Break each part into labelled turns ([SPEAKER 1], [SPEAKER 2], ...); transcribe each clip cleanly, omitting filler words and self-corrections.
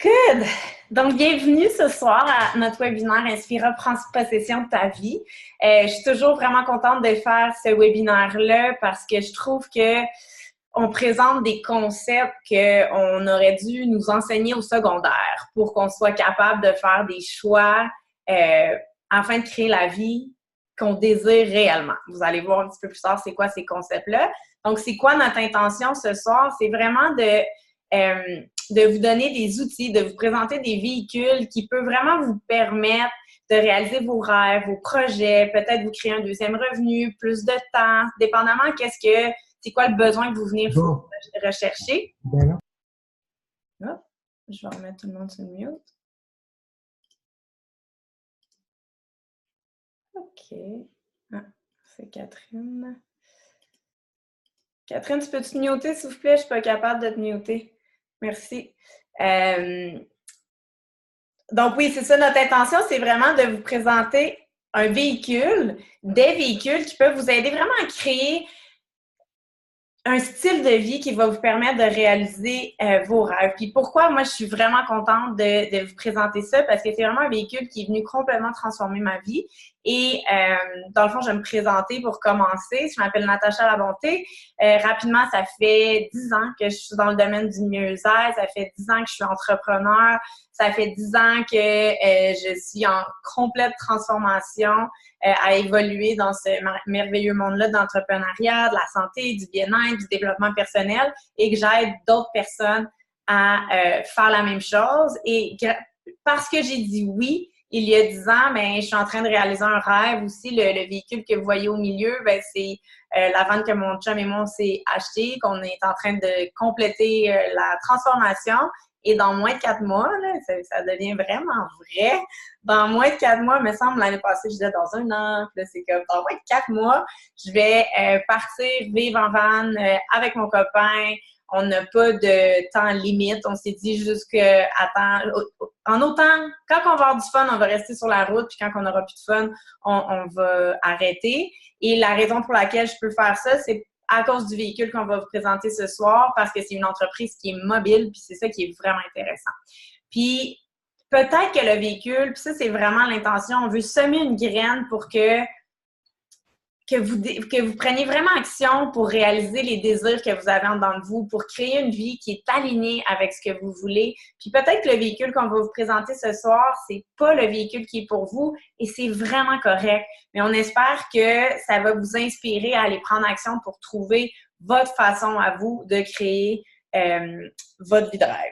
[SPEAKER 1] Good! Donc, bienvenue ce soir à notre webinaire Inspira, prends possession de ta vie. Je suis toujours vraiment contente de faire ce webinaire-là parce que je trouve que on présente des concepts qu'on aurait dû nous enseigner au secondaire pour qu'on soit capable de faire des choix afin de créer la vie qu'on désire réellement. Vous allez voir un petit peu plus tard c'est quoi ces concepts-là. Donc, c'est quoi notre intention ce soir? C'est vraiment de vous donner des outils, de vous présenter des véhicules qui peuvent vraiment vous permettre de réaliser vos rêves, vos projets, peut-être vous créer un deuxième revenu, plus de temps, dépendamment c'est quoi le besoin que vous venez rechercher. Hop, je vais remettre tout le monde sur le mute. OK. Ah, c'est Catherine. Catherine, tu peux te muter, s'il vous plaît? Je ne suis pas capable de te muter. Merci. Donc oui, c'est ça notre intention, c'est vraiment de vous présenter un véhicule, des véhicules qui peuvent vous aider vraiment à créer un style de vie qui va vous permettre de réaliser vos rêves. Puis pourquoi moi je suis vraiment contente de vous présenter ça, parce que c'est vraiment un véhicule qui est venu complètement transformer ma vie. Et dans le fond, je vais me présenter pour commencer. Je m'appelle Natacha Labonté. Rapidement, ça fait 10 ans que je suis dans le domaine du mieux-être. Ça fait 10 ans que je suis entrepreneur. Ça fait 10 ans que je suis en complète transformation à évoluer dans ce merveilleux monde-là d'entrepreneuriat, de la santé, du bien-être, du développement personnel et que j'aide d'autres personnes à faire la même chose. Et parce que j'ai dit oui, il y a 10 ans, ben, je suis en train de réaliser un rêve aussi. Le véhicule que vous voyez au milieu, ben, c'est la vanne que mon chum et moi, on s'est acheté, qu'on est en train de compléter la transformation. Et dans moins de 4 mois, là, ça devient vraiment vrai. Dans moins de 4 mois, il me semble, l'année passée, je disais dans un an. Là, c'est comme dans moins de 4 mois, je vais partir vivre en van avec mon copain. On n'a pas de temps limite. On s'est dit juste que, en autant, quand on va avoir du fun, on va rester sur la route, puis quand on n'aura plus de fun, on va arrêter. Et la raison pour laquelle je peux faire ça, c'est à cause du véhicule qu'on va vous présenter ce soir, parce que c'est une entreprise qui est mobile, puis c'est ça qui est vraiment intéressant. Puis, peut-être que le véhicule, puis ça, c'est vraiment l'intention, on veut semer une graine pour que vous preniez vraiment action pour réaliser les désirs que vous avez en dedans de vous, pour créer une vie qui est alignée avec ce que vous voulez. Puis peut-être que le véhicule qu'on va vous présenter ce soir, c'est pas le véhicule qui est pour vous et c'est vraiment correct. Mais on espère que ça va vous inspirer à aller prendre action pour trouver votre façon à vous de créer votre vie de rêve.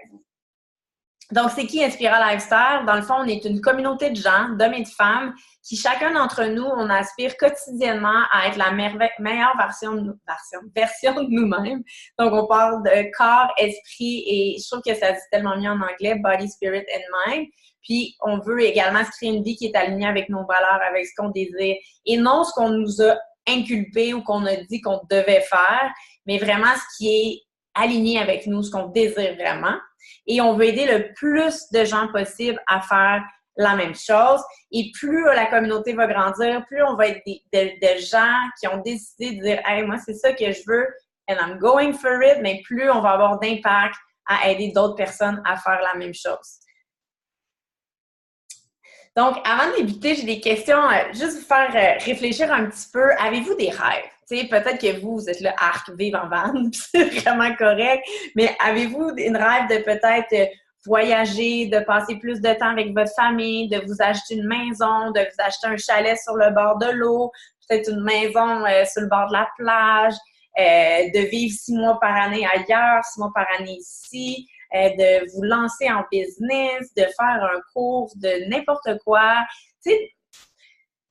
[SPEAKER 1] Donc, c'est qui Inspira Lifestyle? Dans le fond, on est une communauté de gens, d'hommes et de femmes, qui chacun d'entre nous, on aspire quotidiennement à être la meilleure version de nous-mêmes. Donc, on parle de corps, esprit et je trouve que ça dit tellement mieux en anglais, body, spirit and mind. Puis, on veut également se créer une vie qui est alignée avec nos valeurs, avec ce qu'on désire et non ce qu'on nous a inculpé ou qu'on a dit qu'on devait faire, mais vraiment ce qui est aligné avec nous, ce qu'on désire vraiment. Et on veut aider le plus de gens possible à faire la même chose. Et plus la communauté va grandir, plus on va être des gens qui ont décidé de dire « Hey, moi, c'est ça que je veux and I'm going for it », mais plus on va avoir d'impact à aider d'autres personnes à faire la même chose. Donc, avant de débuter, j'ai des questions, juste vous faire réfléchir un petit peu. Avez-vous des rêves? T'sais, peut-être que vous êtes là, arc, vivre en van, c'est vraiment correct, mais avez-vous une rêve de peut-être voyager, de passer plus de temps avec votre famille, de vous acheter une maison, de vous acheter un chalet sur le bord de l'eau, peut-être une maison sur le bord de la plage, de vivre 6 mois par année ailleurs, 6 mois par année ici, de vous lancer en business, de faire un cours de n'importe quoi. Tu sais,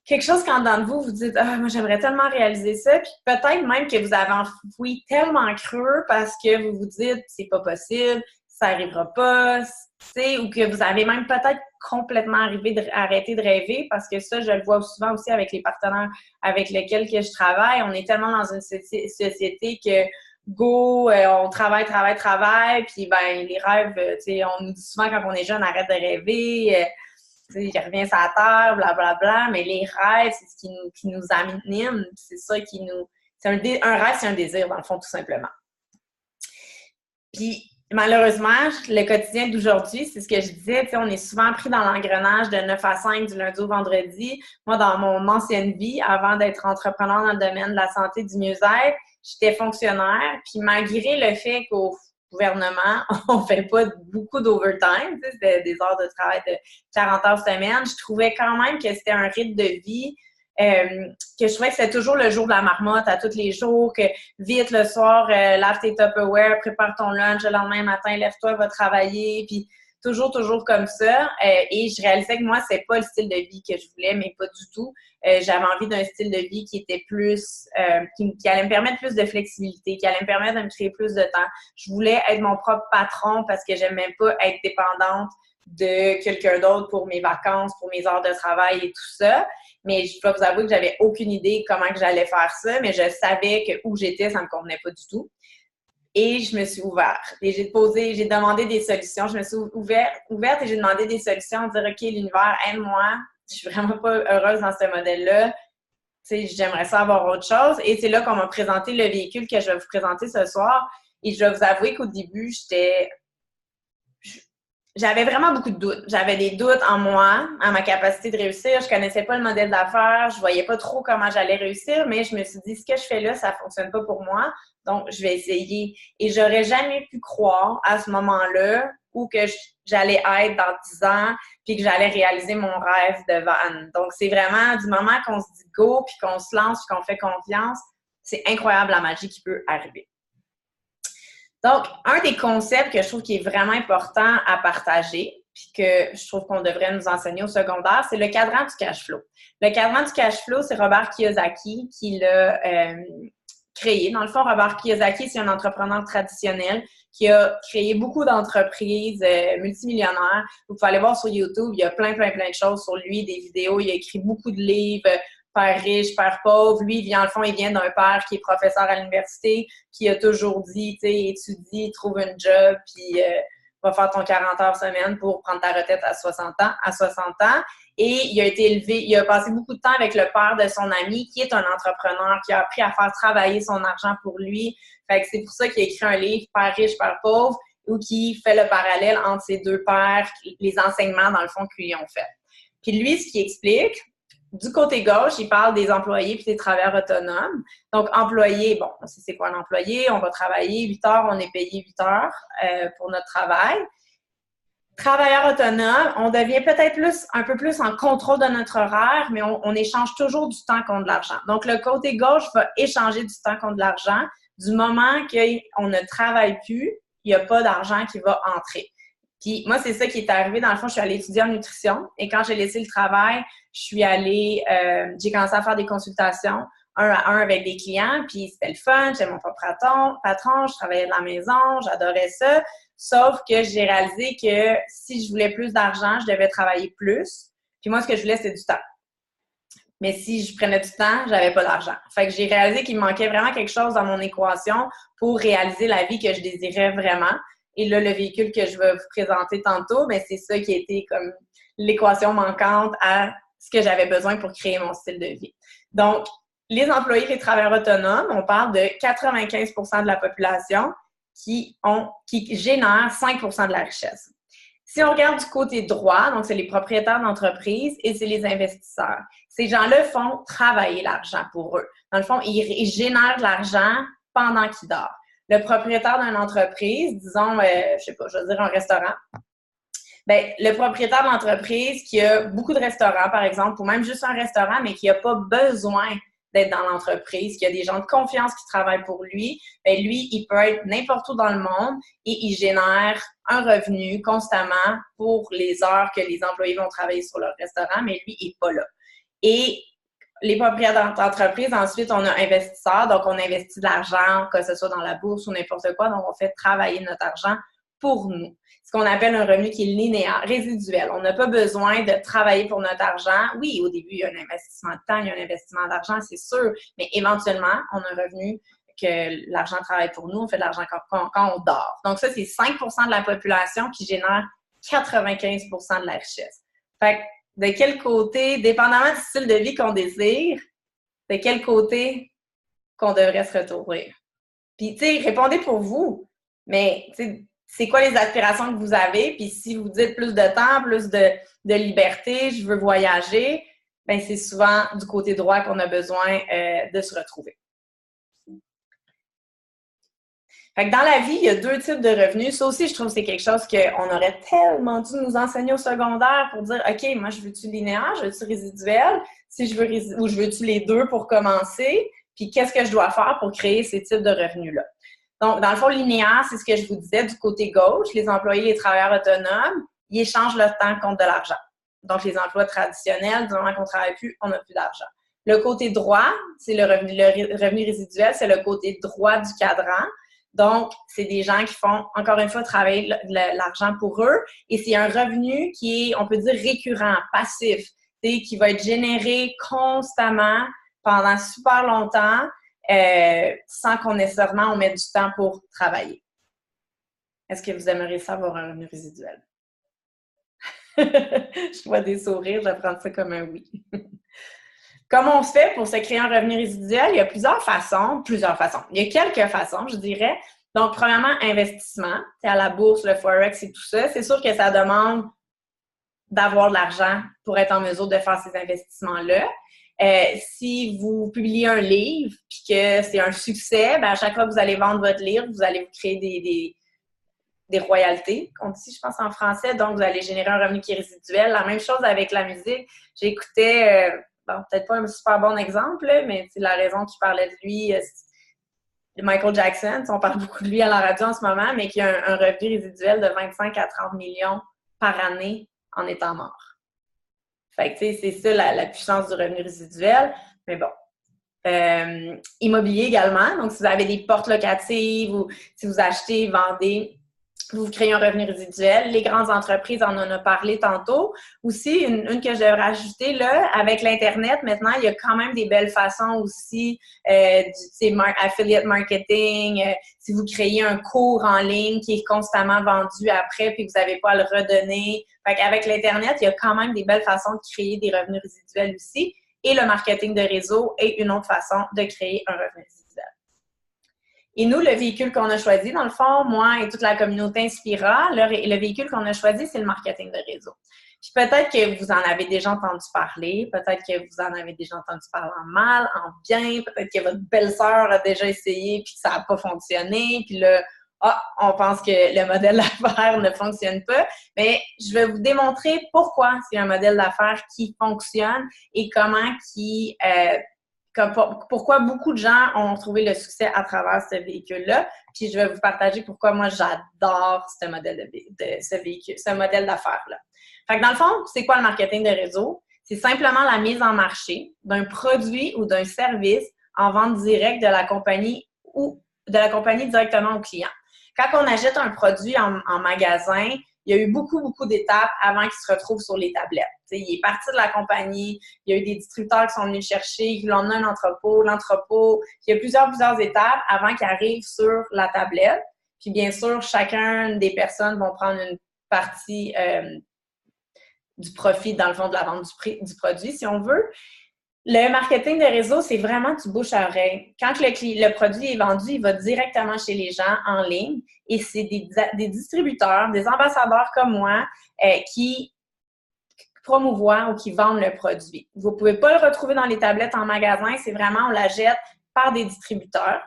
[SPEAKER 1] quelque chose qu'en dedans de vous, vous dites « Ah, moi, j'aimerais tellement réaliser ça », puis peut-être même que vous avez enfoui tellement creux parce que vous vous dites « C'est pas possible, ça arrivera pas », tu sais, ou que vous avez même peut-être complètement arrêté de rêver, parce que ça, je le vois souvent aussi avec les partenaires avec lesquels que je travaille. On est tellement dans une société que go, on travaille, puis ben les rêves, tu sais, on nous dit souvent quand on est jeune, arrête de rêver, tu sais, je reviens sur la terre, blablabla, mais les rêves, c'est ce qui nous anime, c'est ça qui nous... Un rêve, c'est un désir, dans le fond, tout simplement. Puis, malheureusement, le quotidien d'aujourd'hui, c'est ce que je disais, tu sais, on est souvent pris dans l'engrenage de 9 à 5 du lundi au vendredi. Moi, dans mon ancienne vie, avant d'être entrepreneur dans le domaine de la santé et du mieux-être, j'étais fonctionnaire. Puis malgré le fait qu'au gouvernement, on fait pas beaucoup d'overtime, tu sais, c'était des heures de travail de 40 heures semaine, je trouvais quand même que c'était un rythme de vie que je trouvais que c'était toujours le jour de la marmotte à tous les jours, que vite le soir, lave tes Tupperware, prépare ton lunch, le lendemain matin, lève-toi, va travailler, puis toujours comme ça. Et je réalisais que moi, c'est pas le style de vie que je voulais, mais pas du tout. J'avais envie d'un style de vie qui était plus, qui allait me permettre plus de flexibilité, qui allait me permettre de me créer plus de temps. Je voulais être mon propre patron parce que j'aimais pas être dépendante de quelqu'un d'autre pour mes vacances, pour mes heures de travail et tout ça. Mais je dois vous avouer que j'avais aucune idée comment que j'allais faire ça, mais je savais que où j'étais, ça me convenait pas du tout. Et je me suis ouverte. Et j'ai demandé des solutions. Je me suis ouverte et j'ai demandé des solutions, dire OK, l'univers, aide-moi. Je suis vraiment pas heureuse dans ce modèle-là. Tu sais, j'aimerais ça avoir autre chose. Et c'est là qu'on m'a présenté le véhicule que je vais vous présenter ce soir. Et je dois vous avouer qu'au début, j'avais vraiment beaucoup de doutes. J'avais des doutes en moi, en ma capacité de réussir. Je connaissais pas le modèle d'affaires. Je voyais pas trop comment j'allais réussir, mais je me suis dit, ce que je fais là, ça fonctionne pas pour moi. Donc, je vais essayer. Et j'aurais jamais pu croire à ce moment-là où que j'allais être dans 10 ans puis que j'allais réaliser mon rêve de van. Donc, c'est vraiment du moment qu'on se dit go puis qu'on se lance puis qu'on fait confiance, c'est incroyable la magie qui peut arriver. Donc, un des concepts que je trouve qui est vraiment important à partager, puis que je trouve qu'on devrait nous enseigner au secondaire, c'est le cadran du cash flow. Le cadran du cash flow, c'est Robert Kiyosaki qui l'a créé. Dans le fond, Robert Kiyosaki, c'est un entrepreneur traditionnel qui a créé beaucoup d'entreprises multimillionnaires. Vous pouvez aller voir sur YouTube, il y a plein de choses sur lui, des vidéos. Il a écrit beaucoup de livres, père riche, père pauvre. Lui, il vient d'un père qui est professeur à l'université, qui a toujours dit, tu sais, étudie, trouve un job, puis va faire ton 40 heures semaine pour prendre ta retraite à 60 ans. Et il a passé beaucoup de temps avec le père de son ami, qui est un entrepreneur, qui a appris à faire travailler son argent pour lui. Fait que c'est pour ça qu'il a écrit un livre, Père riche, père pauvre, où qui fait le parallèle entre ces deux pères, les enseignements, dans le fond, qu'ils ont fait. Puis lui, ce qu'il explique, du côté gauche, il parle des employés puis des travailleurs autonomes. Donc, employé, bon, on sait c'est quoi un employé, on va travailler 8 heures, on est payé 8 heures pour notre travail. Travailleur autonome, on devient peut-être un peu plus en contrôle de notre horaire, mais on échange toujours du temps contre de l'argent. Donc, le côté gauche va échanger du temps contre de l'argent. Du moment qu'on ne travaille plus, il n'y a pas d'argent qui va entrer. Puis moi, c'est ça qui est arrivé. Dans le fond, je suis allée étudier en nutrition. Et quand j'ai laissé le travail, j'ai commencé à faire des consultations 1-à-1 avec des clients. Puis c'était le fun, j'étais mon propre patron, je travaillais de la maison, j'adorais ça. Sauf que j'ai réalisé que si je voulais plus d'argent, je devais travailler plus. Puis moi, ce que je voulais, c'était du temps. Mais si je prenais du temps, j'avais pas d'argent. Fait que j'ai réalisé qu'il me manquait vraiment quelque chose dans mon équation pour réaliser la vie que je désirais vraiment. Et là, le véhicule que je vais vous présenter tantôt, bien, c'est ça qui a été comme l'équation manquante à ce que j'avais besoin pour créer mon style de vie. Donc, les employés, les travailleurs autonomes, on parle de 95 % de la population qui génèrent 5 % de la richesse. Si on regarde du côté droit, donc c'est les propriétaires d'entreprise et c'est les investisseurs. Ces gens-là font travailler l'argent pour eux. Dans le fond, ils génèrent de l'argent pendant qu'ils dorment. Le propriétaire d'une entreprise, disons, je sais pas, je veux dire un restaurant, bien, le propriétaire de l'entreprise qui a beaucoup de restaurants, par exemple, ou même juste un restaurant, mais qui n'a pas besoin d'être dans l'entreprise, qui a des gens de confiance qui travaillent pour lui, bien, lui, il peut être n'importe où dans le monde et il génère un revenu constamment pour les heures que les employés vont travailler sur leur restaurant, mais lui, il n'est pas là. Et les propriétaires d'entreprise, ensuite, on a investisseurs, donc on investit de l'argent, que ce soit dans la bourse ou n'importe quoi, donc on fait travailler notre argent pour nous. Ce qu'on appelle un revenu qui est linéaire, résiduel. On n'a pas besoin de travailler pour notre argent. Oui, au début, il y a un investissement de temps, il y a un investissement d'argent, c'est sûr, mais éventuellement, on a un revenu que l'argent travaille pour nous, on fait de l'argent quand on dort. Donc ça, c'est 5 % de la population qui génère 95 % de la richesse. Fait que de quel côté, dépendamment du style de vie qu'on désire, de quel côté qu'on devrait se retourner. Puis, tu sais, répondez pour vous. Mais, tu sais, c'est quoi les aspirations que vous avez, puis si vous dites plus de temps, plus de liberté, je veux voyager, bien, c'est souvent du côté droit qu'on a besoin de se retrouver. Fait que dans la vie, il y a 2 types de revenus. Ça aussi, je trouve que c'est quelque chose qu'on aurait tellement dû nous enseigner au secondaire pour dire, OK, moi, je veux-tu linéaire, je veux-tu résiduel, si je veux ou je veux-tu les deux pour commencer, puis qu'est-ce que je dois faire pour créer ces types de revenus-là. Donc, dans le fond, linéaire, c'est ce que je vous disais du côté gauche, les employés, les travailleurs autonomes, ils échangent leur temps contre de l'argent. Donc, les emplois traditionnels, du moment qu'on ne travaille plus, on n'a plus d'argent. Le côté droit, c'est le revenu résiduel, c'est le côté droit du cadran. Donc, c'est des gens qui font, encore une fois, travailler l'argent pour eux. Et c'est un revenu qui est, on peut dire, récurrent, passif, qui va être généré constamment pendant super longtemps sans qu'on nécessairement on mette du temps pour travailler. Est-ce que vous aimeriez ça avoir un revenu résiduel? Je vois des sourires, je vais prendre ça comme un oui. Comment on se fait pour se créer un revenu résiduel? Il y a plusieurs façons. Il y a quelques façons, je dirais. Donc, premièrement, investissement. C'est à la bourse, le Forex et tout ça. C'est sûr que ça demande d'avoir de l'argent pour être en mesure de faire ces investissements-là. Si vous publiez un livre puis que c'est un succès, bien, à chaque fois que vous allez vendre votre livre, vous allez vous créer des royalties, qu'on dit, je pense, en français. Donc, vous allez générer un revenu qui est résiduel. La même chose avec la musique. J'écoutais... bon, peut-être pas un super bon exemple, là, mais c'est la raison qu'il parlait de lui, Michael Jackson. On parle beaucoup de lui à la radio en ce moment, mais qui a un revenu résiduel de 25 à 30 millions par année en étant mort. Fait que, tu sais, c'est ça la puissance du revenu résiduel. Mais bon. Immobilier également. Donc, si vous avez des portes locatives ou si vous achetez, vendez, vous créez un revenu résiduel. Les grandes entreprises, on en a parlé tantôt. Aussi, une que je devrais ajouter, là, avec l'Internet, maintenant, il y a quand même des belles façons aussi du affiliate marketing. Si vous créez un cours en ligne qui est constamment vendu après puis que vous n'avez pas à le redonner. Fait qu'avec l'Internet, il y a quand même des belles façons de créer des revenus résiduels aussi. Et le marketing de réseau est une autre façon de créer un revenu résiduel. Et nous, le véhicule qu'on a choisi, dans le fond, moi et toute la communauté Inspira, le véhicule qu'on a choisi, c'est le marketing de réseau. Puis peut-être que vous en avez déjà entendu parler, peut-être que vous en avez déjà entendu parler en mal, en bien, peut-être que votre belle-sœur a déjà essayé puis que ça n'a pas fonctionné, puis là, on pense que le modèle d'affaires ne fonctionne pas. Mais je vais vous démontrer pourquoi c'est un modèle d'affaires qui fonctionne et pourquoi beaucoup de gens ont trouvé le succès à travers ce véhicule-là. Puis je vais vous partager pourquoi moi j'adore ce modèle ce modèle d'affaires-là. Fait que dans le fond, c'est quoi le marketing de réseau? C'est simplement la mise en marché d'un produit ou d'un service en vente directe de la compagnie ou de la compagnie directement au client. Quand on achète un produit en magasin, il y a eu beaucoup d'étapes avant qu'il se retrouve sur les tablettes. T'sais, il est parti de la compagnie, il y a eu des distributeurs qui sont venus le chercher, qui l'ont emmené à un entrepôt, l'entrepôt. Il y a plusieurs étapes avant qu'il arrive sur la tablette. Puis bien sûr, chacune des personnes vont prendre une partie du profit, dans le fond, de la vente du produit, si on veut. Le marketing de réseau, c'est vraiment du bouche à oreille. Quand le produit est vendu, il va directement chez les gens en ligne et c'est des distributeurs, des ambassadeurs comme moi qui promouvoient ou qui vendent le produit. Vous ne pouvez pas le retrouver dans les tablettes en magasin, c'est vraiment, on la jette par des distributeurs.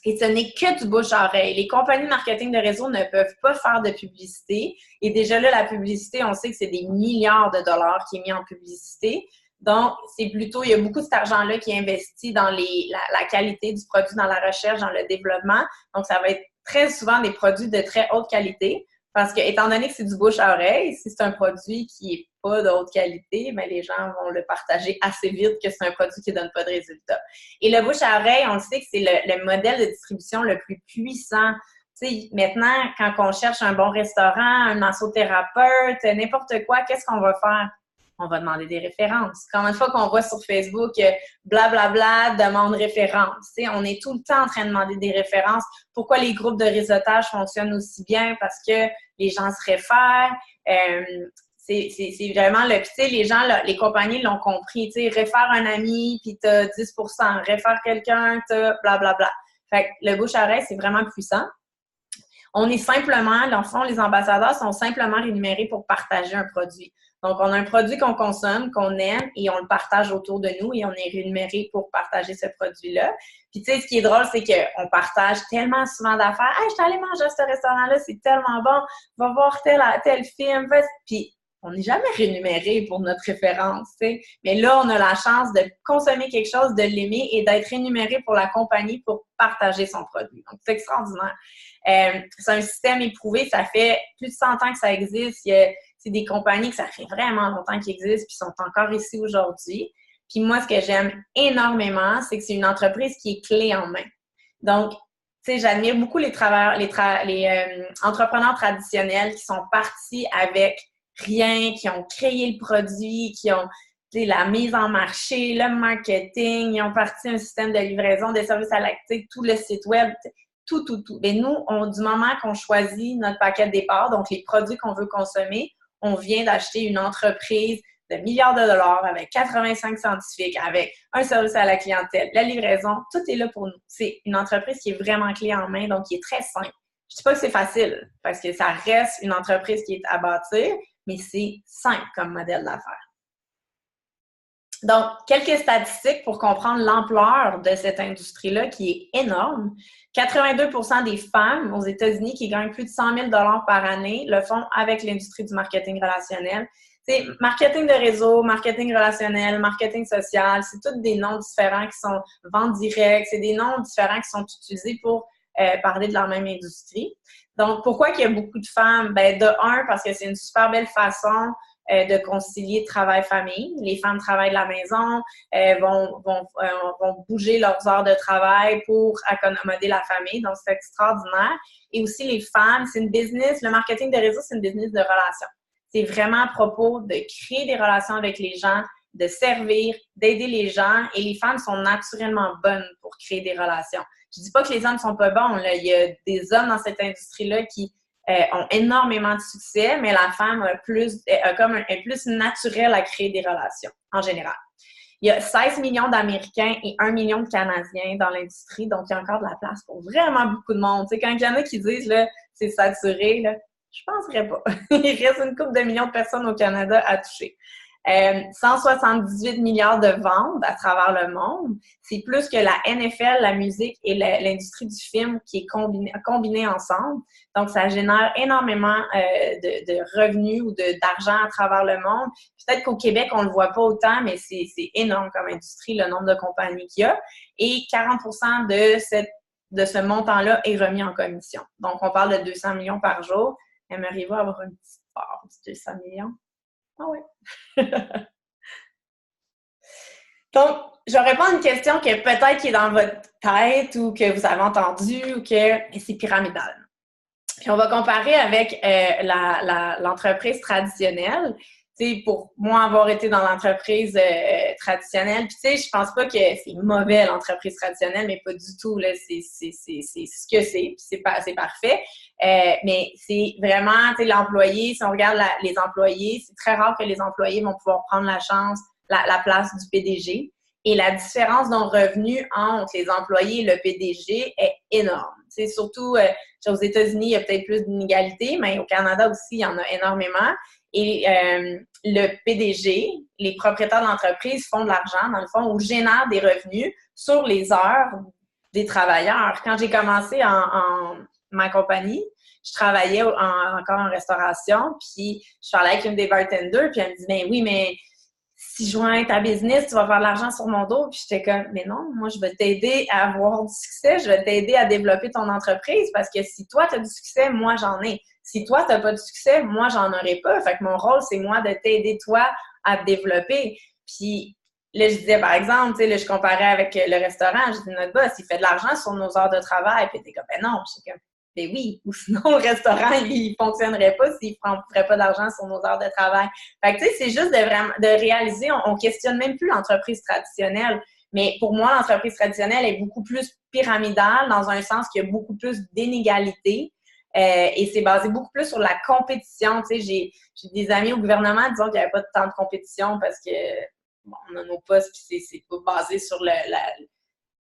[SPEAKER 1] Et ce n'est que du bouche à oreille. Les compagnies de marketing de réseau ne peuvent pas faire de publicité. Et déjà là, la publicité, on sait que c'est des milliards de dollars qui est mis en publicité. Donc, c'est plutôt, il y a beaucoup de cet argent-là qui est investi dans la qualité du produit, dans la recherche, dans le développement. Donc, ça va être très souvent des produits de très haute qualité. Parce que, étant donné que c'est du bouche à oreille, si c'est un produit qui n'est pas de haute qualité, bien, les gens vont le partager assez vite que c'est un produit qui ne donne pas de résultat. Et le bouche à oreille, on le sait que c'est le modèle de distribution le plus puissant. Tu sais, maintenant, quand on cherche un bon restaurant, un massothérapeute, n'importe quoi, qu'est-ce qu'on va faire? On va demander des références. Combien de fois qu'on voit sur Facebook, blablabla, demande référence. Tu sais, on est tout le temps en train de demander des références. Pourquoi les groupes de réseautage fonctionnent aussi bien? Parce que les gens se réfèrent. C'est vraiment le... Tu sais, les gens, là, les compagnies l'ont compris. Tu sais, réfère un ami, puis t'as 10%. Réfère quelqu'un, t'as blablabla. Fait que le bouche à oreille, c'est vraiment puissant. On est simplement, dans le fond, les ambassadeurs sont simplement rémunérés pour partager un produit. Donc, on a un produit qu'on consomme, qu'on aime, et on le partage autour de nous, et on est rémunéré pour partager ce produit-là. Puis, tu sais, ce qui est drôle, c'est qu'on partage tellement souvent d'affaires. « Hey, je suis allée manger à ce restaurant-là, c'est tellement bon, va voir tel film. » Puis, on n'est jamais rémunéré pour notre référence, tu sais. Mais là, on a la chance de consommer quelque chose, de l'aimer et d'être rémunéré pour la compagnie pour partager son produit. Donc, c'est extraordinaire. C'est un système éprouvé. Ça fait plus de 100 ans que ça existe. C'est des compagnies que ça fait vraiment longtemps qu'ils existent puis sont encore ici aujourd'hui. Puis moi, ce que j'aime énormément, c'est que c'est une entreprise qui est clé en main. Donc, tu sais, j'admire beaucoup les entrepreneurs traditionnels qui sont partis avec rien, qui ont créé le produit, qui ont la mise en marché, le marketing, ils ont parti un système de livraison, des services à l'actif, tout le site web, tout. Mais nous, du moment qu'on choisit notre paquet de départ, donc les produits qu'on veut consommer, on vient d'acheter une entreprise de milliards de dollars avec 85 scientifiques, avec un service à la clientèle, la livraison, tout est là pour nous. C'est une entreprise qui est vraiment clé en main, donc qui est très simple. Je ne dis pas que c'est facile, parce que ça reste une entreprise qui est à bâtir, mais c'est simple comme modèle d'affaires. Donc, quelques statistiques pour comprendre l'ampleur de cette industrie-là qui est énorme. 82% des femmes aux États-Unis qui gagnent plus de 100 000 $ par année le font avec l'industrie du marketing relationnel. C'est marketing de réseau, marketing relationnel, marketing social, c'est tous des noms différents qui sont vente directe, c'est des noms différents qui sont utilisés pour parler de la même industrie. Donc, pourquoi qu'il y a beaucoup de femmes? Ben, de un, parce que c'est une super belle façon de concilier travail-famille. Les femmes travaillent de la maison, vont bouger leurs heures de travail pour accommoder la famille. Donc, c'est extraordinaire. Et aussi, les femmes, c'est une business, le marketing de réseau, c'est une business de relations. C'est vraiment à propos de créer des relations avec les gens, de servir, d'aider les gens. Et les femmes sont naturellement bonnes pour créer des relations. Je dis pas que les hommes sont pas bons. Là. Il y a des hommes dans cette industrie-là qui ont énormément de succès, mais la femme est plus naturelle à créer des relations, en général. Il y a 16 millions d'Américains et 1 million de Canadiens dans l'industrie, donc il y a encore de la place pour vraiment beaucoup de monde. Tu sais, quand il y en a qui disent là, c'est saturé, là, je ne penserais pas. Il reste une couple de millions de personnes au Canada à toucher. 178 milliards de ventes à travers le monde. C'est plus que la NFL, la musique et l'industrie du film qui est combinée ensemble. Donc, ça génère énormément de revenus ou d'argent à travers le monde. Peut-être qu'au Québec, on ne le voit pas autant, mais c'est énorme comme industrie, le nombre de compagnies qu'il y a. Et 40% de ce montant-là est remis en commission. Donc, on parle de 200 millions par jour. Aimeriez-vous avoir une petite part de 200 millions? Ah oui. Donc, je vais répondre à une question que peut-être qui est dans votre tête ou que vous avez entendue ou que c'est pyramidal. Puis on va comparer avec l'entreprise traditionnelle. Tu sais, pour moi, avoir été dans l'entreprise traditionnelle, puis tu sais, je pense pas que c'est mauvais l'entreprise traditionnelle, mais pas du tout, là, c'est ce que c'est, puis c'est parfait. Mais c'est vraiment, tu sais, l'employé, si on regarde les employés, c'est très rare que les employés vont pouvoir prendre la place du PDG. Et la différence dans le revenu entre les employés et le PDG est énorme. C'est surtout, aux États-Unis, il y a peut-être plus d'inégalités, mais au Canada aussi, il y en a énormément. Et le PDG, les propriétaires de l'entreprise font de l'argent, dans le fond, ou génèrent des revenus sur les heures des travailleurs. Quand j'ai commencé en ma compagnie, je travaillais encore en restauration, puis je parlais avec une des bartenders, puis elle me dit « Ben oui, mais si je joins ta business, tu vas faire de l'argent sur mon dos. » Puis j'étais comme, mais non, moi, je vais t'aider à avoir du succès, je vais t'aider à développer ton entreprise parce que si toi, tu as du succès, moi, j'en ai. Si toi, tu n'as pas de succès, moi, j'en aurai pas. Fait que mon rôle, c'est moi de t'aider, toi, à te développer. Puis là, je disais, par exemple, tu sais, là, je comparais avec le restaurant, je dis, notre boss, il fait de l'argent sur nos heures de travail. Puis t'es comme, ben non, je suis comme, ben oui, ou sinon le restaurant, il fonctionnerait pas s'il ne ferait pas d'argent sur nos heures de travail. Fait que tu sais, c'est juste de réaliser, on questionne même plus l'entreprise traditionnelle. Mais pour moi, l'entreprise traditionnelle est beaucoup plus pyramidale dans un sens qu'il y a beaucoup plus d'inégalités. Et c'est basé beaucoup plus sur la compétition. Tu sais, j'ai des amis au gouvernement disant qu'il n'y avait pas tant de compétition parce que bon, on a nos postes puis c'est pas basé sur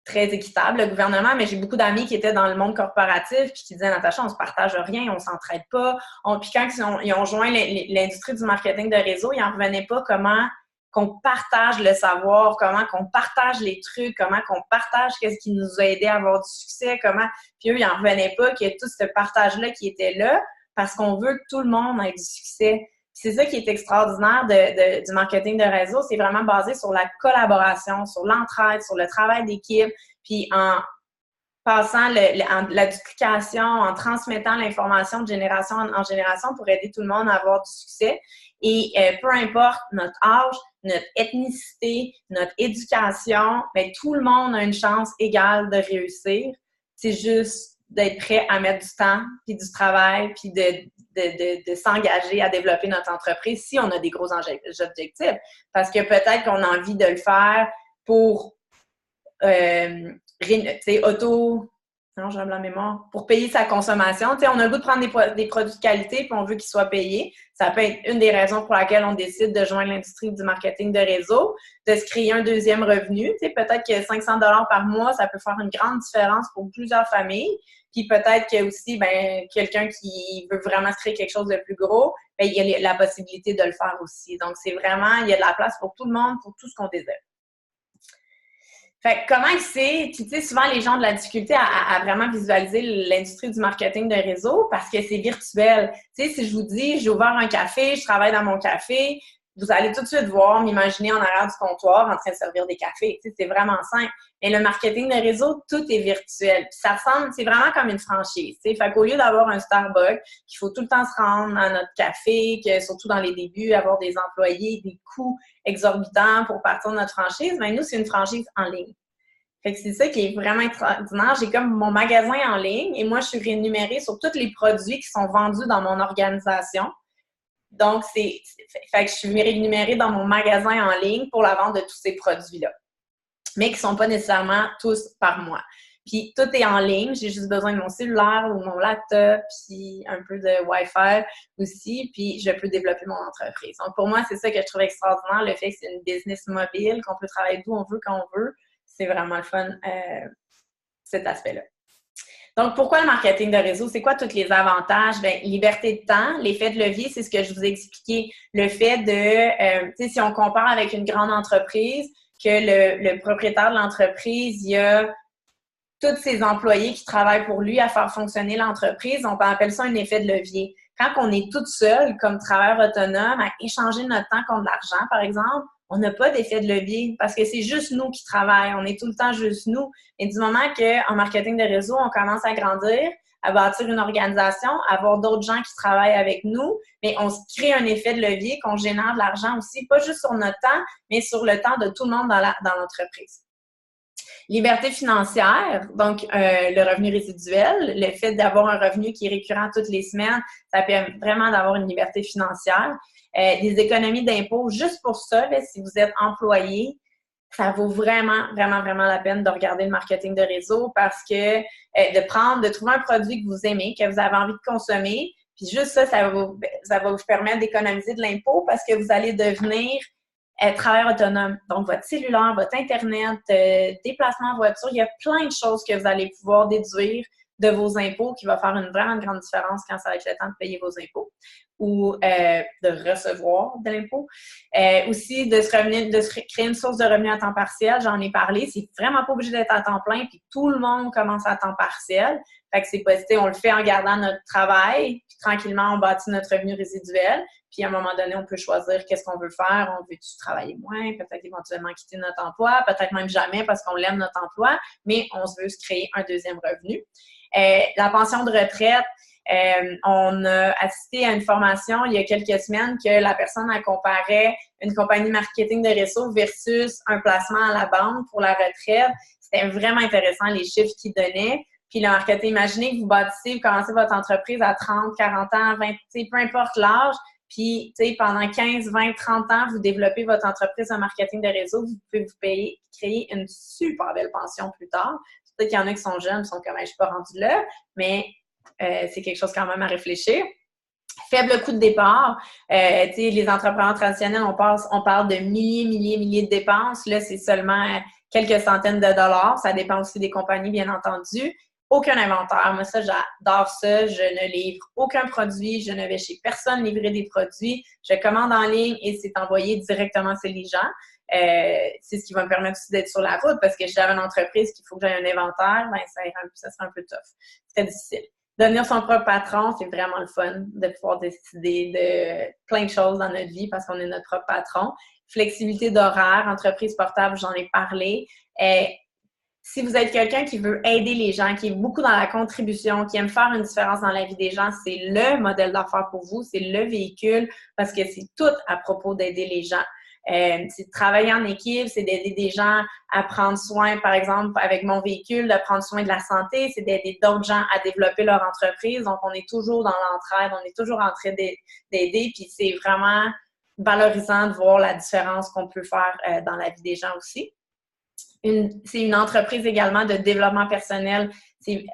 [SPEAKER 1] très équitable, le gouvernement, mais j'ai beaucoup d'amis qui étaient dans le monde corporatif puis qui disaient, Natacha, on se partage rien, on s'entraide pas. Puis quand ils ont joint l'industrie du marketing de réseau, ils n'en revenaient pas comment qu'on partage le savoir, comment qu'on partage les trucs, comment qu'on partage qu'est-ce qui nous a aidé à avoir du succès, comment... Puis eux, ils n'en revenaient pas qu'il y ait tout ce partage-là qui était là parce qu'on veut que tout le monde ait du succès. C'est ça qui est extraordinaire du marketing de réseau, c'est vraiment basé sur la collaboration, sur l'entraide, sur le travail d'équipe, puis en passant la duplication, en transmettant l'information de génération en génération pour aider tout le monde à avoir du succès. Et peu importe notre âge, notre ethnicité, notre éducation, bien, tout le monde a une chance égale de réussir. C'est juste d'être prêt à mettre du temps, puis du travail, puis de s'engager à développer notre entreprise si on a des gros objectifs. Parce que peut-être qu'on a envie de le faire pour non, j'ai la mémoire. Pour payer sa consommation. On a le goût de prendre des produits de qualité puis on veut qu'ils soient payés. Ça peut être une des raisons pour laquelle on décide de joindre l'industrie du marketing de réseau, de se créer un deuxième revenu. Peut-être que 500 $ par mois, ça peut faire une grande différence pour plusieurs familles. Puis peut-être que aussi, quelqu'un qui veut vraiment se créer quelque chose de plus gros, il y a la possibilité de le faire aussi. Donc, c'est vraiment, il y a de la place pour tout le monde, pour tout ce qu'on désire. Fait que comment c'est, tu sais, souvent les gens ont de la difficulté à vraiment visualiser l'industrie du marketing de réseau parce que c'est virtuel. Tu sais, si je vous dis, j'ai ouvert un café, je travaille dans mon café, vous allez tout de suite voir, m'imaginer en arrière du comptoir en train de servir des cafés. Tu sais, c'est vraiment simple. Mais le marketing de réseau, tout est virtuel. Puis ça ressemble, c'est vraiment comme une franchise. Tu sais, fait qu'au lieu d'avoir un Starbucks, qu'il faut tout le temps se rendre à notre café, que surtout dans les débuts, avoir des employés, des coûts exorbitants pour partir de notre franchise, bien nous, c'est une franchise en ligne. Fait que c'est ça qui est vraiment extraordinaire. J'ai comme mon magasin en ligne et moi, je suis rémunérée sur tous les produits qui sont vendus dans mon organisation. Donc, fait que je suis rémunérée dans mon magasin en ligne pour la vente de tous ces produits-là, mais qui ne sont pas nécessairement tous par moi. Puis, tout est en ligne. J'ai juste besoin de mon cellulaire ou mon laptop, puis un peu de Wi-Fi aussi, puis je peux développer mon entreprise. Donc, pour moi, c'est ça que je trouve extraordinaire, le fait que c'est une business mobile, qu'on peut travailler d'où on veut, quand on veut. C'est vraiment le fun, cet aspect-là. Donc, pourquoi le marketing de réseau? C'est quoi tous les avantages? Bien, liberté de temps, l'effet de levier, c'est ce que je vous ai expliqué. Le fait de, tu sais, si on compare avec une grande entreprise, que le propriétaire de l'entreprise, il y a tous ses employés qui travaillent pour lui à faire fonctionner l'entreprise, on appelle ça un effet de levier. Quand on est toute seule, comme travailleur autonome, à échanger notre temps contre de l'argent, par exemple, on n'a pas d'effet de levier parce que c'est juste nous qui travaillons. On est tout le temps juste nous. Et du moment qu'en marketing de réseau, on commence à grandir, à bâtir une organisation, à avoir d'autres gens qui travaillent avec nous, mais on se crée un effet de levier qu'on génère de l'argent aussi, pas juste sur notre temps, mais sur le temps de tout le monde dans l'entreprise. Liberté financière, donc le revenu résiduel, le fait d'avoir un revenu qui est récurrent toutes les semaines, ça permet vraiment d'avoir une liberté financière. Des économies d'impôts, juste pour ça, là, si vous êtes employé, ça vaut vraiment, vraiment, vraiment la peine de regarder le marketing de réseau parce que de trouver un produit que vous aimez, que vous avez envie de consommer, puis juste ça va vous permettre d'économiser de l'impôt parce que vous allez devenir travailleur autonome. Donc, votre cellulaire, votre Internet, déplacement en voiture, il y a plein de choses que vous allez pouvoir déduire de vos impôts qui va faire vraiment une grande différence quand ça va être le temps de payer vos impôts ou de recevoir de l'impôt. Aussi, de se créer une source de revenus à temps partiel, j'en ai parlé, c'est vraiment pas obligé d'être à temps plein, puis tout le monde commence à temps partiel. Fait que c'est possible, on le fait en gardant notre travail, puis tranquillement, on bâtit notre revenu résiduel, puis à un moment donné, on peut choisir qu'est-ce qu'on veut faire, on veut-tu travailler moins, peut-être éventuellement quitter notre emploi, peut-être même jamais parce qu'on l'aime notre emploi, mais on veut se créer un deuxième revenu. La pension de retraite, on a assisté à une formation il y a quelques semaines que la personne a comparé une compagnie marketing de réseau versus un placement à la banque pour la retraite. C'était vraiment intéressant les chiffres qu'ils donnaient. Puis le marketing, imaginez que vous bâtissez, vous commencez votre entreprise à 30, 40 ans, 20, peu importe l'âge. Puis, tu sais, pendant 15, 20, 30 ans, vous développez votre entreprise en marketing de réseau, vous pouvez vous créer une super belle pension plus tard. Peut-être qu'il y en a qui sont jeunes, qui sont comme, je suis pas rendue là, mais c'est quelque chose quand même à réfléchir. Faible coût de départ. Les entrepreneurs traditionnels, on parle de milliers de dépenses. Là, c'est seulement quelques centaines de dollars. Ça dépend aussi des compagnies, bien entendu. Aucun inventaire. Moi, ça, j'adore ça. Je ne livre aucun produit. Je ne vais chez personne livrer des produits. Je commande en ligne et c'est envoyé directement chez les gens. C'est ce qui va me permettre aussi d'être sur la route parce que si j'avais une entreprise qu'il faut que j'aie un inventaire, ben ça serait un peu tough. C'est très difficile. Devenir son propre patron, c'est vraiment le fun de pouvoir décider de plein de choses dans notre vie parce qu'on est notre propre patron. Flexibilité d'horaire, entreprise portable, j'en ai parlé. Si vous êtes quelqu'un qui veut aider les gens, qui est beaucoup dans la contribution, qui aime faire une différence dans la vie des gens, c'est le modèle d'affaires pour vous, c'est le véhicule parce que c'est tout à propos d'aider les gens. C'est de travailler en équipe, c'est d'aider des gens à prendre soin, par exemple, avec mon véhicule, de prendre soin de la santé, c'est d'aider d'autres gens à développer leur entreprise. Donc, on est toujours dans l'entraide, on est toujours en train d'aider, puis c'est vraiment valorisant de voir la différence qu'on peut faire dans la vie des gens aussi. C'est une entreprise également de développement personnel. C'est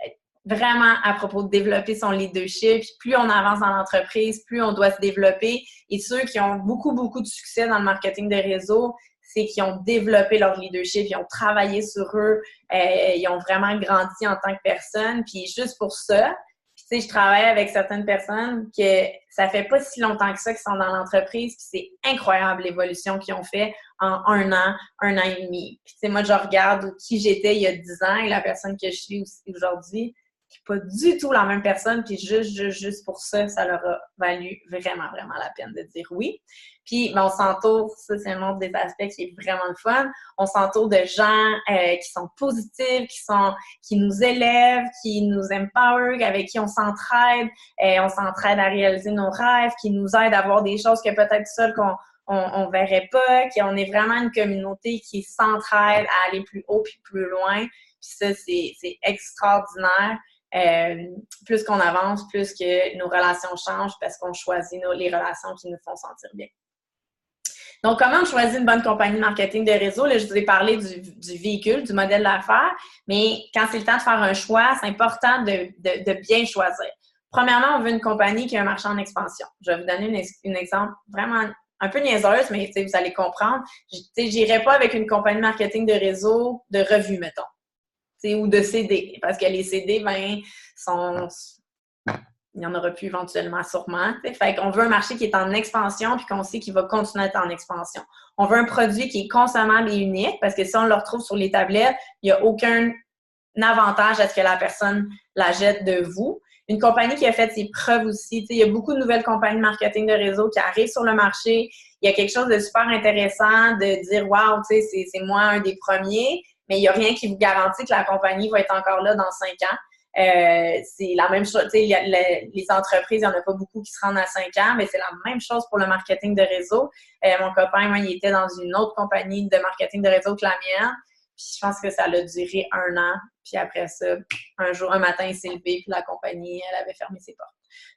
[SPEAKER 1] vraiment à propos de développer son leadership. Plus on avance dans l'entreprise, plus on doit se développer. Et ceux qui ont beaucoup, beaucoup de succès dans le marketing de réseau, c'est qu'ils ont développé leur leadership, ils ont travaillé sur eux, ils ont vraiment grandi en tant que personne. Puis juste pour ça, tu sais, je travaille avec certaines personnes que ça fait pas si longtemps que ça qu'ils sont dans l'entreprise, puis c'est incroyable l'évolution qu'ils ont fait en un an et demi. Puis tu sais, moi, je regarde qui j'étais il y a 10 ans et la personne que je suis aujourd'hui, qui n'est pas du tout la même personne, puis juste pour ça, ça leur a valu vraiment, vraiment la peine de dire oui. Puis, ben, on s'entoure, ça, c'est un autre des aspects qui est vraiment le fun, on s'entoure de gens qui sont positifs, qui nous élèvent, qui nous empower, avec qui on s'entraide à réaliser nos rêves, qui nous aident à voir des choses que peut-être seuls on verrait pas, qu'on est vraiment une communauté qui s'entraide à aller plus haut puis plus loin. Puis ça, c'est extraordinaire. Plus qu'on avance, plus que nos relations changent parce qu'on choisit les relations qui nous font sentir bien. Donc, comment on choisit une bonne compagnie de marketing de réseau? Là, je vous ai parlé du véhicule, du modèle d'affaires, mais quand c'est le temps de faire un choix, c'est important de bien choisir. Premièrement, on veut une compagnie qui a un marché en expansion. Je vais vous donner un exemple vraiment un peu niaiseuse, mais vous allez comprendre. Je n'irai pas avec une compagnie de marketing de réseau de revue, mettons. Ou de CD, parce que les CD, ben, il y en aura plus éventuellement, sûrement. T'sais. Fait qu'on veut un marché qui est en expansion puis qu'on sait qu'il va continuer à être en expansion. On veut un produit qui est consommable et unique, parce que si on le retrouve sur les tablettes, il n'y a aucun avantage à ce que la personne la jette de vous. Une compagnie qui a fait ses preuves aussi. Il y a beaucoup de nouvelles compagnies de marketing de réseau qui arrivent sur le marché. Il y a quelque chose de super intéressant de dire « Wow, c'est moi un des premiers », mais il n'y a rien qui vous garantit que la compagnie va être encore là dans 5 ans. C'est la même chose. Les entreprises, il n'y en a pas beaucoup qui se rendent à 5 ans, mais c'est la même chose pour le marketing de réseau. Mon copain, moi, il était dans une autre compagnie de marketing de réseau que la mienne. Puis je pense que ça a duré 1 an. Puis après ça, un matin, il s'est levé, puis la compagnie, elle avait fermé ses portes.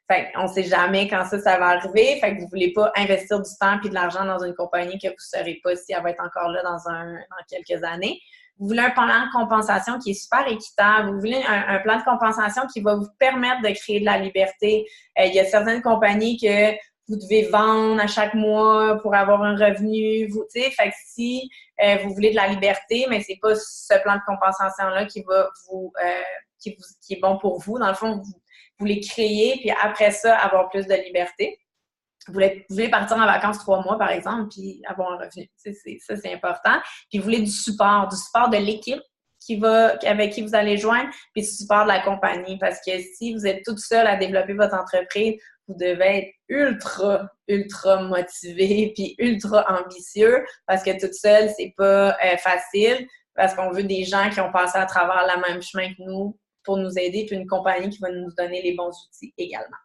[SPEAKER 1] Fait qu'on ne sait jamais quand ça va arriver. Fait que vous ne voulez pas investir du temps et de l'argent dans une compagnie que vous ne saurez pas si elle va être encore là dans quelques années. Vous voulez un plan de compensation qui est super équitable. Vous voulez un plan de compensation qui va vous permettre de créer de la liberté. Il y a certaines compagnies que vous devez vendre à chaque mois pour avoir un revenu. Fait que si vous voulez de la liberté, mais c'est pas ce plan de compensation-là qui va qui est bon pour vous. Dans le fond, vous voulez créer, puis après ça, avoir plus de liberté. Vous voulez partir en vacances 3 mois, par exemple, puis avoir un revenu. Ça, c'est important. Puis vous voulez du support de l'équipe avec qui vous allez joindre, puis du support de la compagnie. Parce que si vous êtes toute seule à développer votre entreprise, vous devez être ultra, ultra motivé puis ultra ambitieux parce que toute seule, c'est pas facile parce qu'on veut des gens qui ont passé à travers le même chemin que nous pour nous aider, puis une compagnie qui va nous donner les bons outils également.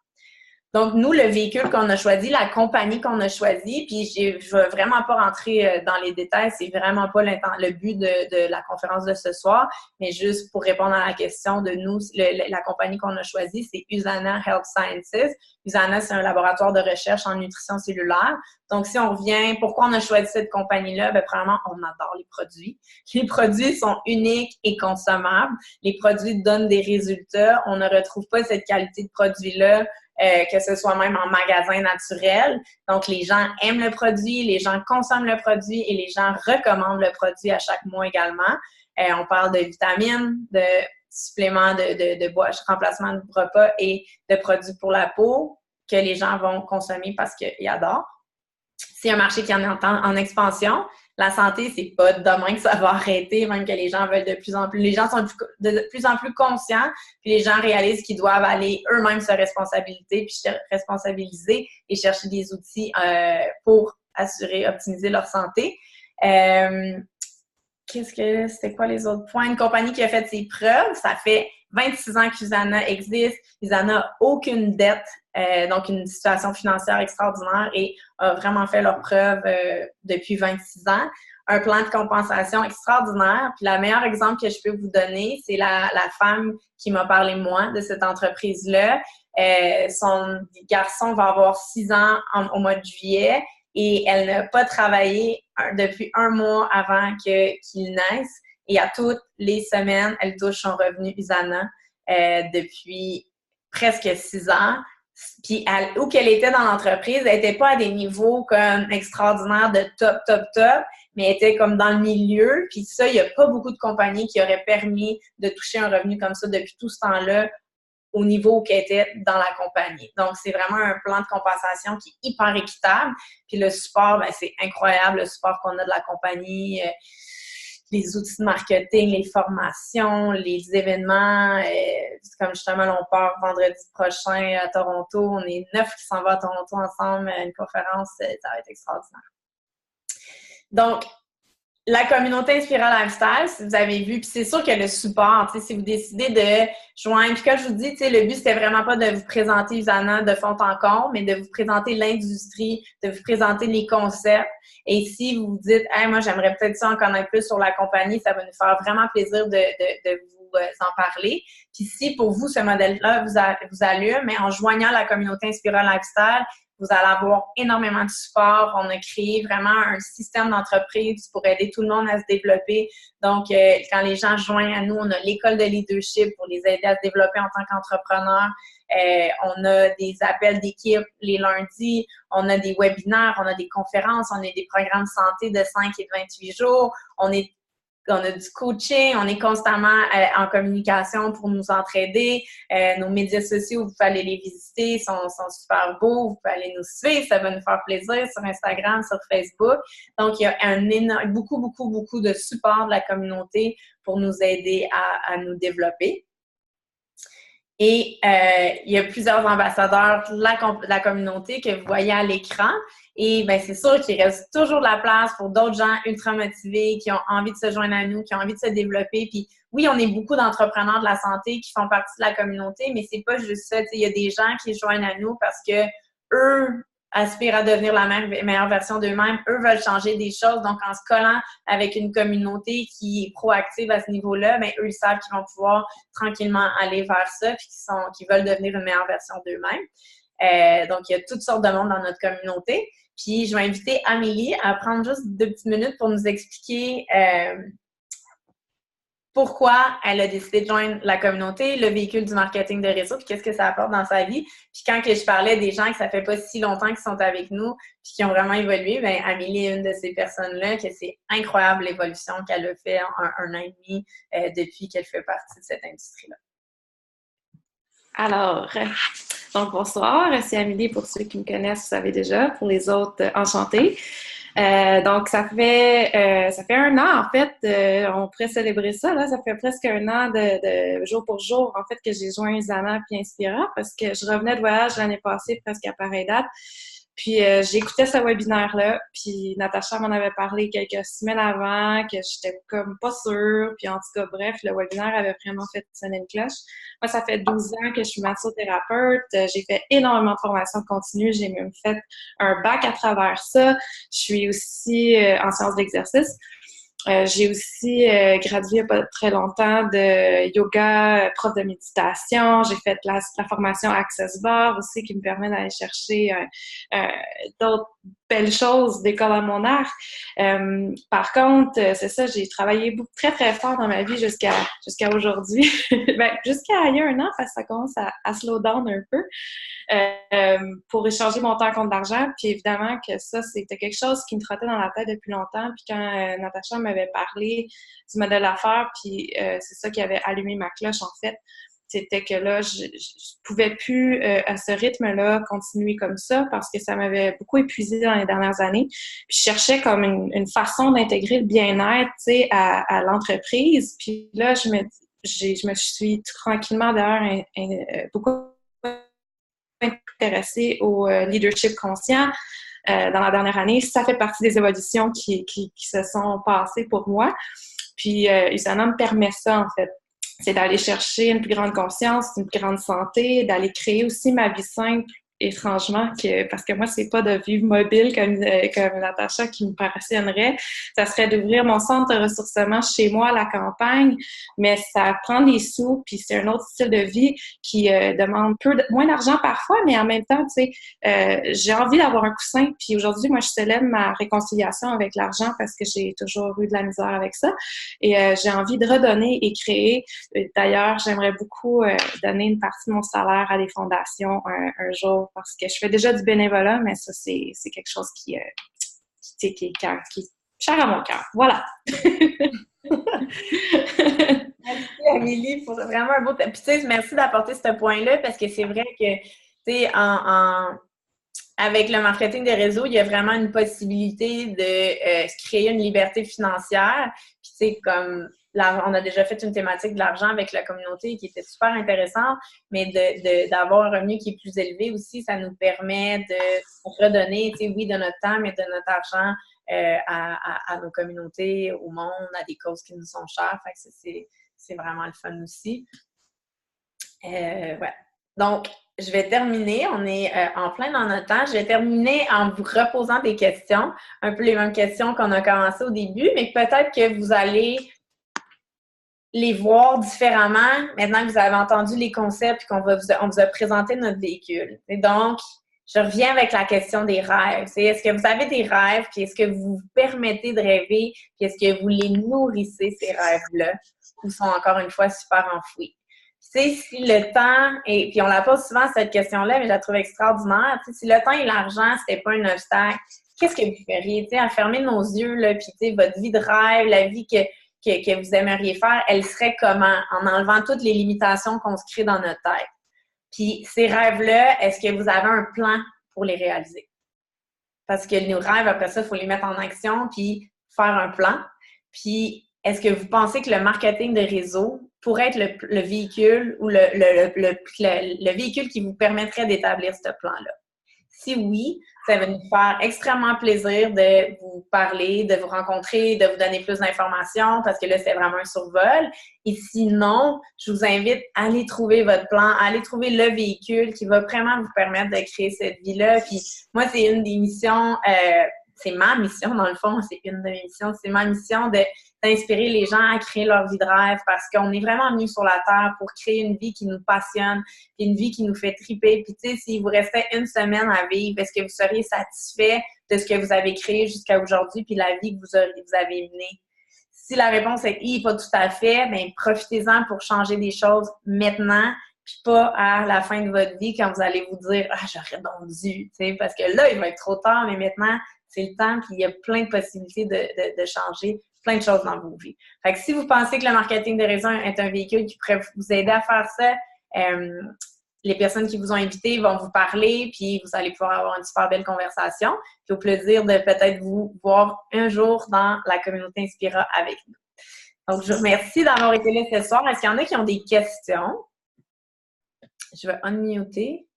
[SPEAKER 1] Donc, nous, le véhicule qu'on a choisi, la compagnie qu'on a choisie, puis je ne veux vraiment pas rentrer dans les détails, c'est vraiment pas le but de la conférence de ce soir, mais juste pour répondre à la question de nous, la compagnie qu'on a choisie, c'est USANA Health Sciences. USANA, c'est un laboratoire de recherche en nutrition cellulaire. Donc, si on revient, pourquoi on a choisi cette compagnie-là? Bien, premièrement, on adore les produits. Les produits sont uniques et consommables. Les produits donnent des résultats. On ne retrouve pas cette qualité de produit-là que ce soit même en magasin naturel. Donc, les gens aiment le produit, les gens consomment le produit et les gens recommandent le produit à chaque mois également. On parle de vitamines, de suppléments de bois, remplacement de repas et de produits pour la peau que les gens vont consommer parce qu'ils adorent. C'est un marché qui est en expansion. La santé, c'est pas demain que ça va arrêter, même que les gens veulent de plus en plus. Les gens sont de plus en plus conscients, puis les gens réalisent qu'ils doivent aller eux-mêmes se responsabiliser et chercher des outils pour optimiser leur santé. C'était quoi les autres points? Une compagnie qui a fait ses preuves, ça fait 26 ans qu'Usana existe. Usana n'a aucune dette, donc une situation financière extraordinaire et a vraiment fait leurs preuves depuis 26 ans. Un plan de compensation extraordinaire. Puis le meilleur exemple que je peux vous donner, c'est la femme qui m'a parlé, moi, de cette entreprise-là. Son garçon va avoir 6 ans au mois de juillet. Et elle n'a pas travaillé depuis 1 mois avant qu'il naisse. Et à toutes les semaines, elle touche son revenu Usana depuis presque 6 ans. Puis où qu'elle était dans l'entreprise, elle n'était pas à des niveaux comme extraordinaires de top, mais elle était comme dans le milieu. Puis ça, il n'y a pas beaucoup de compagnies qui auraient permis de toucher un revenu comme ça depuis tout ce temps-là au niveau qu'elle était dans la compagnie. Donc, c'est vraiment un plan de compensation qui est hyper équitable. Puis le support, ben, c'est incroyable, le support qu'on a de la compagnie, les outils de marketing, les formations, les événements. Comme justement, on part vendredi prochain à Toronto. On est 9 qui s'en va à Toronto ensemble à une conférence. Ça va être extraordinaire. Donc, la communauté Inspira Lifestyle, si vous avez vu, puis c'est sûr que le support, si vous décidez de joindre, puis comme je vous dis, le but, c'était vraiment pas de vous présenter Usana de fond en comble, mais de vous présenter l'industrie, de vous présenter les concepts. Et si vous vous dites, hey, moi, j'aimerais peut-être ça en connaître plus sur la compagnie, ça va nous faire vraiment plaisir de vous en parler. Puis si pour vous, ce modèle-là vous allume, mais en joignant la communauté Inspira Lifestyle, vous allez avoir énormément de support. On a créé vraiment un système d'entreprise pour aider tout le monde à se développer. Donc, quand les gens joignent à nous, on a l'école de leadership pour les aider à se développer en tant qu'entrepreneur. On a des appels d'équipe les lundis. On a des webinaires, on a des conférences, on a des programmes santé de 5 et de 28 jours. On a du coaching, on est constamment en communication pour nous entraider. Nos médias sociaux, vous pouvez aller les visiter, sont super beaux. Vous pouvez aller nous suivre, ça va nous faire plaisir sur Instagram, sur Facebook. Donc, il y a beaucoup de support de la communauté pour nous aider à nous développer. Et il y a plusieurs ambassadeurs de la communauté que vous voyez à l'écran. Et bien, c'est sûr qu'il reste toujours de la place pour d'autres gens ultra motivés qui ont envie de se joindre à nous, qui ont envie de se développer. Puis oui, on est beaucoup d'entrepreneurs de la santé qui font partie de la communauté, mais c'est pas juste ça. Il y a des gens qui se joignent à nous parce que eux aspirent à devenir la meilleure version d'eux-mêmes. Eux veulent changer des choses. Donc, en se collant avec une communauté qui est proactive à ce niveau-là, bien, eux, ils savent qu'ils vont pouvoir tranquillement aller vers ça puis qu'ils veulent devenir une meilleure version d'eux-mêmes. Donc, il y a toutes sortes de monde dans notre communauté. Puis, je vais inviter Amélie à prendre juste 2 petites minutes pour nous expliquer pourquoi elle a décidé de joindre la communauté, le véhicule du marketing de réseau, puis qu'est-ce que ça apporte dans sa vie. Puis quand que je parlais des gens que ça fait pas si longtemps qu'ils sont avec nous, puis qui ont vraiment évolué, bien, Amélie est une de ces personnes-là, que c'est incroyable l'évolution qu'elle a fait en 1 an et demi depuis qu'elle fait partie de cette industrie-là.
[SPEAKER 2] Alors, donc bonsoir, c'est Amélie pour ceux qui me connaissent, vous savez déjà, pour les autres, enchantée. Donc, ça fait 1 an, en fait, on pourrait célébrer ça, là, ça fait presque 1 an de jour pour jour, en fait, que j'ai joint Usana puis Inspira, parce que je revenais de voyage l'année passée, presque à pareille date, puis j'écoutais ce webinaire-là, puis Natacha m'en avait parlé quelques semaines avant, que j'étais comme pas sûre, puis en tout cas, bref, le webinaire avait vraiment fait sonner une cloche. Moi, ça fait 12 ans que je suis massothérapeute, j'ai fait énormément de formations continues, j'ai même fait un bac à travers ça, je suis aussi en sciences d'exercice. J'ai aussi gradué il n'y a pas très longtemps de yoga, prof de méditation. J'ai fait la formation Access Bar aussi qui me permet d'aller chercher belles choses d'école à mon arc. Par contre, c'est ça, j'ai travaillé très, très fort dans ma vie jusqu'à aujourd'hui. Ben, jusqu'à il y a un an, parce que ça commence à slow down un peu. Pour échanger mon temps contre de l'argent. Puis évidemment que ça, c'était quelque chose qui me trottait dans la tête depuis longtemps. Puis quand Natacha m'avait parlé du modèle d'affaires, puis c'est ça qui avait allumé ma cloche, en fait, c'était que là, je pouvais plus, à ce rythme-là, continuer comme ça parce que ça m'avait beaucoup épuisée dans les dernières années. Puis je cherchais comme une façon d'intégrer le bien-être, tu sais, à l'entreprise. Puis là, je me suis tranquillement d'ailleurs beaucoup intéressée au leadership conscient dans la dernière année. Ça fait partie des évolutions qui se sont passées pour moi. Puis Usana me permet ça, en fait. C'est d'aller chercher une plus grande conscience, une plus grande santé, d'aller créer aussi ma vie simple, étrangement, parce que moi, c'est pas de vivre mobile comme Natacha qui me passionnerait. Ça serait d'ouvrir mon centre de ressourcement chez moi à la campagne, mais ça prend des sous, puis c'est un autre style de vie qui demande moins d'argent parfois, mais en même temps, tu sais, j'ai envie d'avoir un coussin, puis aujourd'hui, moi, je célèbre ma réconciliation avec l'argent parce que j'ai toujours eu de la misère avec ça, et j'ai envie de redonner et créer. D'ailleurs, j'aimerais beaucoup donner une partie de mon salaire à des fondations un jour, parce que je fais déjà du bénévolat, mais ça, c'est quelque chose qui est cher à mon cœur. Voilà.
[SPEAKER 1] Merci, Amélie, pour vraiment un beau... Puis, tu sais, merci d'apporter ce point-là, parce que c'est vrai que, tu sais, avec le marketing des réseaux, il y a vraiment une possibilité de se créer une liberté financière. Puis, tu sais, comme on a déjà fait une thématique de l'argent avec la communauté qui était super intéressante, mais d'avoir un revenu qui est plus élevé aussi, ça nous permet de redonner, tu sais, oui, de notre temps, mais de notre argent à nos communautés, au monde, à des causes qui nous sont chères. Fait que c'est vraiment le fun aussi. Ouais. Donc, je vais terminer. On est en plein dans notre temps. Je vais terminer en vous reposant des questions, un peu les mêmes questions qu'on a commencé au début, mais peut-être que vous allez les voir différemment maintenant que vous avez entendu les concepts et qu'on vous a présenté notre véhicule. Et donc, je reviens avec la question des rêves. Est-ce que vous avez des rêves, puis est-ce que vous vous permettez de rêver, puis est-ce que vous les nourrissez, ces rêves-là, ou sont encore une fois super enfouis? Tu sais, si le temps, et puis on la pose souvent cette question-là, mais je la trouve extraordinaire, tu sais, si le temps et l'argent, c'était pas un obstacle, qu'est-ce que vous feriez? Tu sais, à fermer nos yeux, là, puis tu sais, votre vie de rêve, la vie que vous aimeriez faire, elle serait comment? En enlevant toutes les limitations qu'on se crée dans notre tête. Puis ces rêves-là, est-ce que vous avez un plan pour les réaliser? Parce que nos rêves, après ça, il faut les mettre en action puis faire un plan. Puis est-ce que vous pensez que le marketing de réseau pourrait être le véhicule ou le véhicule qui vous permettrait d'établir ce plan-là? Si oui, ça va nous faire extrêmement plaisir de vous parler, de vous rencontrer, de vous donner plus d'informations parce que là, c'est vraiment un survol. Et sinon, je vous invite à aller trouver votre plan, à aller trouver le véhicule qui va vraiment vous permettre de créer cette vie-là. Puis moi, c'est une des missions, c'est ma mission dans le fond, c'est une de mes missions, c'est ma mission d'inspirer les gens à créer leur vie de rêve parce qu'on est vraiment venu sur la Terre pour créer une vie qui nous passionne, puis une vie qui nous fait triper. Puis tu sais, s'il vous restait une semaine à vivre, est-ce que vous seriez satisfait de ce que vous avez créé jusqu'à aujourd'hui puis la vie que vous avez menée? Si la réponse est « pas tout à fait », bien profitez-en pour changer des choses maintenant puis pas à la fin de votre vie quand vous allez vous dire « Ah, j'aurais donc dû », tu sais, parce que là, il va être trop tard, mais maintenant, c'est le temps, puis il y a plein de possibilités de changer plein de choses dans vos vies. Fait que si vous pensez que le marketing de réseau est un véhicule qui pourrait vous aider à faire ça, les personnes qui vous ont invité vont vous parler, puis vous allez pouvoir avoir une super belle conversation. Puis au plaisir de peut-être vous voir un jour dans la communauté Inspira avec nous. Donc, je vous remercie d'avoir été là ce soir. Est-ce qu'il y en a qui ont des questions? Je vais unmuter.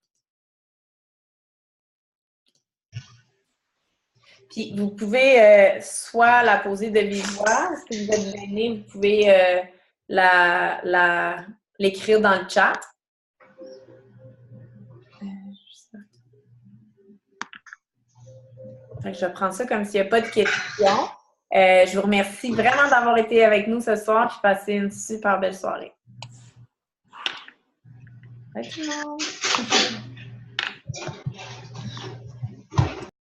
[SPEAKER 1] Puis, vous pouvez soit la poser de vive voix, si vous êtes gêné, vous pouvez l'écrire dans le chat. Fait que je vais prendre ça comme s'il n'y a pas de questions. Je vous remercie vraiment d'avoir été avec nous ce soir et passer une super belle soirée. Bye tout le monde!